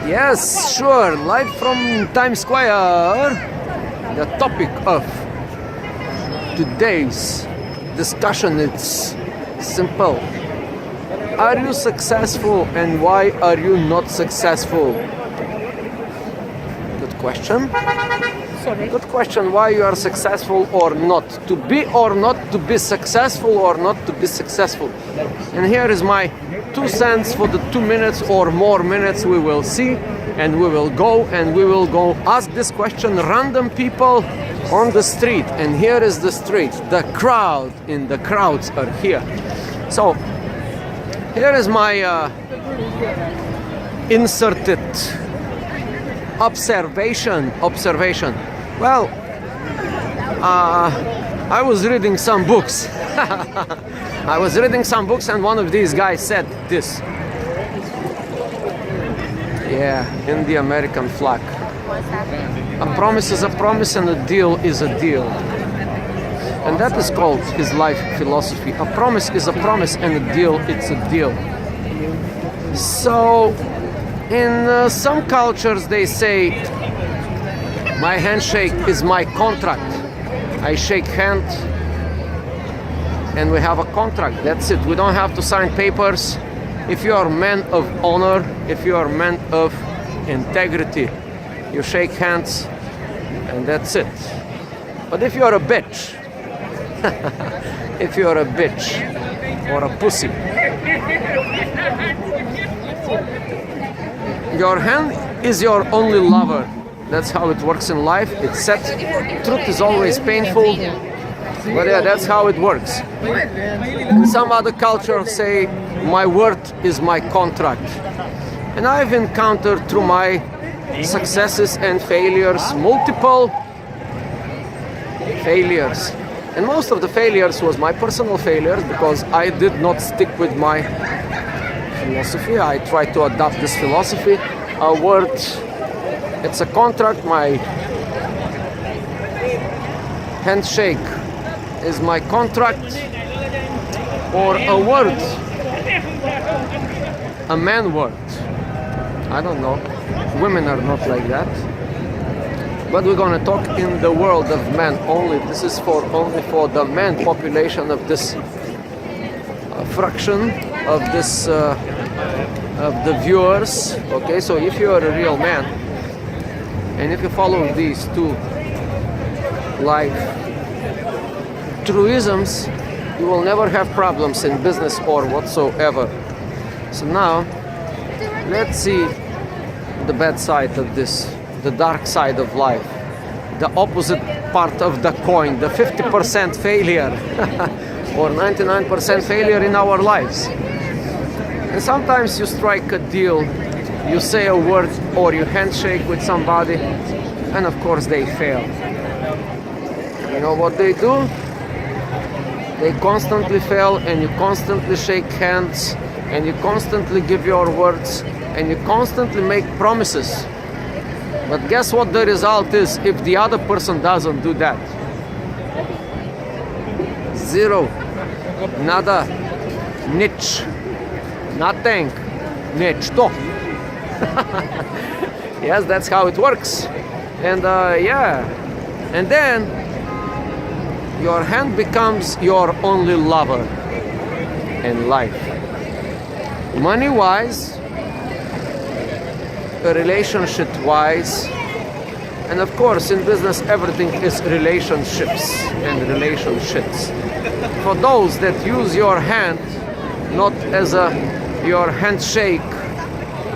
Yes, sure. Live from Times Square. The topic of today's discussion is simple. Are you successful and why are you not successful? Good question. Sorry. Good question. Why you are successful or not? To be or not to be successful or not to be successful. And here is my 2 cents for the 2 minutes or more minutes we will see, and we will go ask this question random people on the street. And here is the street. The crowds are here. So here is my inserted observation. Well, I was reading some books. And one of these guys said this. Yeah, in the American flag. A promise is a promise and a deal is a deal. And that is called his life philosophy. A promise is a promise and a deal, it's a deal. So, in some cultures they say, my handshake is my contract. I shake hand and we have a contract. That's it. We don't have to sign papers. If you are man of honor, if you are man of integrity, you shake hands and that's it. But if you are a bitch, if you are a bitch or a pussy, your hand is your only lover. That's how it works in life. It's said, truth is always painful, but yeah, that's how it works. And some other cultures say, my word is my contract. And I've encountered through my successes and failures, multiple failures. And most of the failures was my personal failures because I did not stick with my philosophy. I tried to adopt this philosophy. A word, it's a contract. My handshake is my contract. Or a word, a man word. I don't know. Women are not like that. But we're gonna talk in the world of men only. This is only for the man population of this fraction of this of the viewers. Okay, so if you are a real man and if you follow these two life truisms, you will never have problems in business or whatsoever. So now let's see the bad side of this, the dark side of life, the opposite part of the coin, the 50% failure or 99% failure in our lives. And sometimes you strike a deal, you say a word or you handshake with somebody and of course they fail. You know what they do? They constantly fail and you constantly shake hands and you constantly give your words and you constantly make promises. But guess what the result is if the other person doesn't do that? Zero. Nada. Nič. Nothing. Ničto. Yes, that's how it works. And yeah. And then your hand becomes your only lover in life. Money-wise, relationship-wise, and of course in business everything is relationships and relationships. For those that use your hand not as your handshake,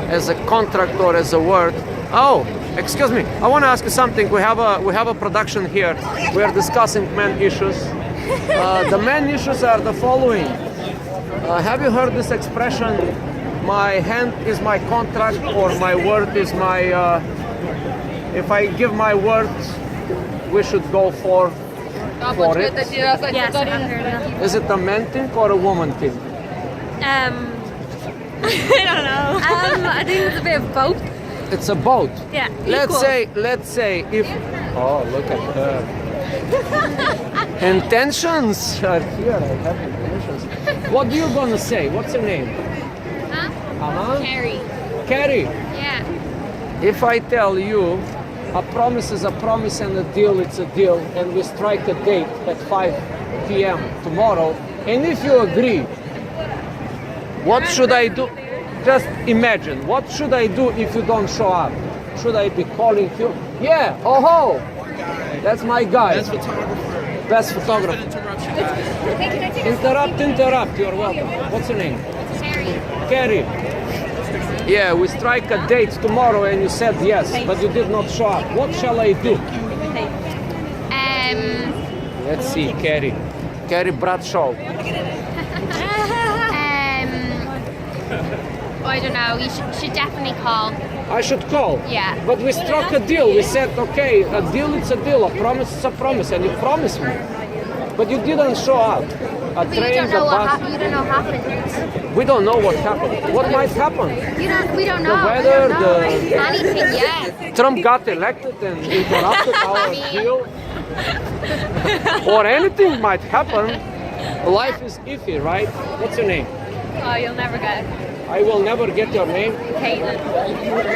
as a contract or as a word. Oh, excuse me, I want to ask you something. We have a production here. We are discussing men issues. The men issues are the following. Have you heard this expression? My hand is my contract, or my word is my. If I give my word, we should go for it. Yes, I've heard of. Is it a man thing or a woman thing? I don't know. I think it's a bit of both. It's a boat. Yeah. Let's say if. Oh, look at her. Intentions are here. I have intentions. What are you gonna say? What's your name? Huh? Uh-huh. Carrie. Carrie. Yeah. If I tell you a promise is a promise and a deal it's a deal, and we strike a date at 5 p.m. tomorrow, and if you agree, what should I do? Just imagine, what should I do if you don't show up? Should I be calling you? Yeah, oh ho! That's my guy. Best photographer. Best photographer. Interrupt, you're welcome. What's your name? Carrie. Yeah, we strike a date tomorrow and you said yes, but you did not show up. What shall I do? Let's see, Carrie. Carrie Bradshaw. I don't know. You should definitely call. I should call. Yeah. But we struck a deal. We said, okay, a deal it's a deal, a promise is a promise, and you promised me. But you didn't show up. A But you train, don't a know bus. you don't know what happened. We don't know what happened. What might happen? We don't know. weather, we don't know. Anything yet. Trump got elected and interrupted our deal. Or anything might happen. Life is iffy, right? What's your name? Oh, you'll never get it. I will never get your name. Caitlin.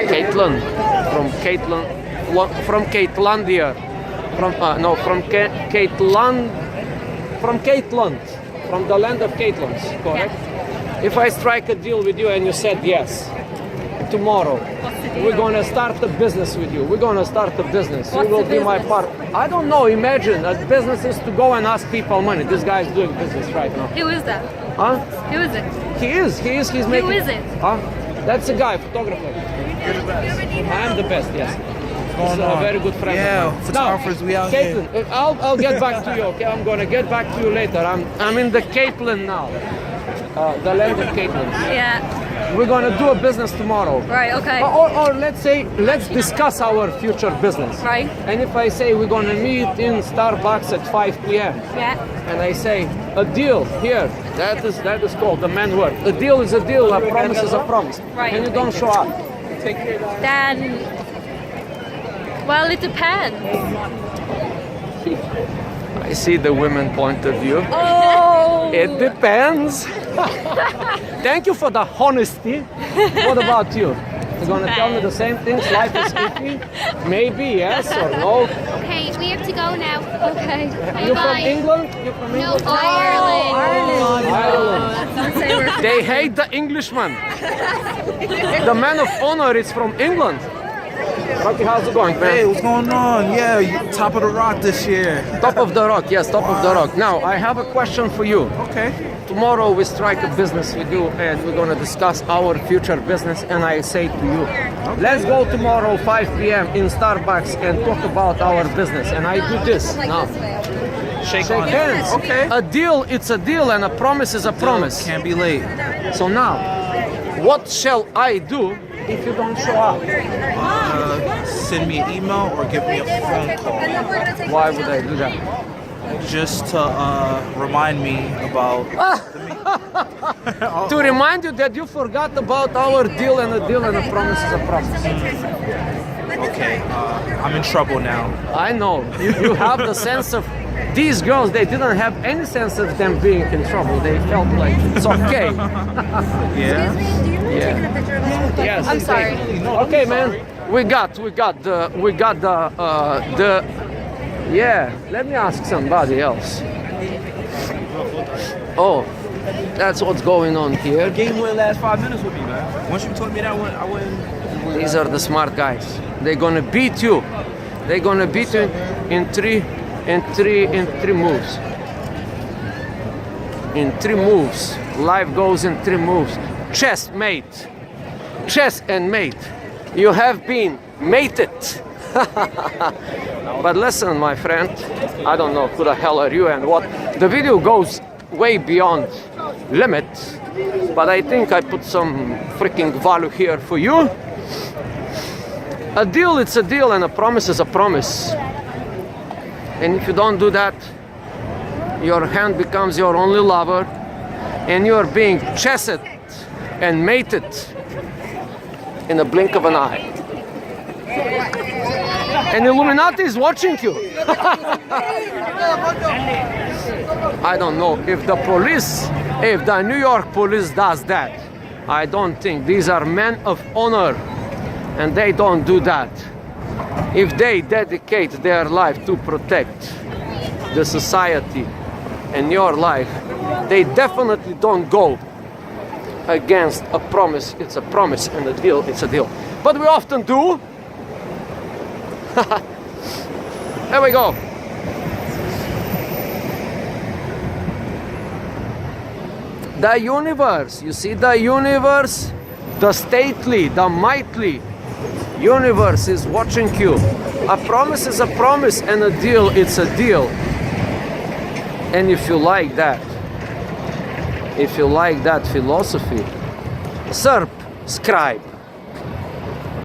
Caitlin. From Caitlandia. From Caitland. From the land of Caitlins, correct? Yeah. If I strike a deal with you and you said yes, tomorrow, What's the deal? we're gonna start a business with you. We're gonna start a business. What's you will the be my business? partner. I don't know. Imagine a business is to go and ask people money. This guy is doing business right now. Who is that? Huh? Who is it? He is. He's making. Who is it? Huh? That's a guy, photographer. You're the best. I am the best. Yes. What's He's going a on? very good friend. Yeah, of mine. photographers, Now, we out here. Caitlin, I'll get back to you. Okay, I'm gonna get back to you later. I'm in the Caitlin now. The land of Caitlin. Yeah. We're gonna do a business tomorrow. Right. Okay. Or let's discuss our future business. Right. And if I say we're gonna meet in Starbucks at 5 p.m. Yeah. and I say a deal here, that is called the man word. A deal is a deal, a promise is a promise. Right. And you don't show up. Then. Well, it depends. I see the women point of view. Oh. It depends. Thank you for the honesty. What about you? You're gonna tell me the same things? Life is iffy? Maybe yes or no. Okay, we have to go now. Okay. You from Bye. England? You from No, England? Ireland. Ireland. They hate the Englishman. The man of honor is from England. Rocky, how's it going, Hey, man? what's going on? Yeah, top of the rock this year. Top of the rock, yes, top of the rock. Now, I have a question for you. Okay. Tomorrow we strike a business with you and we're gonna discuss our future business, and I say to you, let's go tomorrow 5 p.m. in Starbucks and talk about our business. And I do this now. Shake Shake on hands. it. Okay. A deal, it's a deal, and a promise is a promise. Can't be late. So now, what shall I do if you don't show up? Send me an email or give me a phone call Why would I do that? just to remind me about. To remind you that you forgot about our deal, and a deal and a promise is a promise. Okay, I'm in trouble now. I know. You have the sense of these girls, they didn't have any sense of them being in trouble. They felt like it's okay. Yeah. Yeah. Yes. I'm sorry. Okay, man. We got the yeah. Let me ask somebody else. Oh, that's what's going on here. Game wouldn't last 5 minutes with me, man. Once you told me that one, I wouldn't. These are the smart guys. They're gonna beat you. They're gonna beat you in three moves. In 3 moves. Life goes in 3 moves. Chess, mate. Chess and mate. You have been mated. But listen, my friend, I don't know who the hell are you and what. The video goes way beyond limits, but I think I put some freaking value here for you. A deal, it's a deal, and a promise is a promise. And if you don't do that, your hand becomes your only lover, and you are being chessed and mated in a blink of an eye. And Illuminati is watching you. I don't know if the police, if the New York police does that. I don't think. These are men of honor. and they don't do that, if they dedicate their life to protect the society and your life, they definitely don't go against a promise. It's a promise, and a deal, it's a deal. But we often do. There we go. The universe, you see the universe, the stately, the mighty universe is watching you. A promise is a promise, and a deal, it's a deal. And if you like that, if you like that philosophy, subscribe.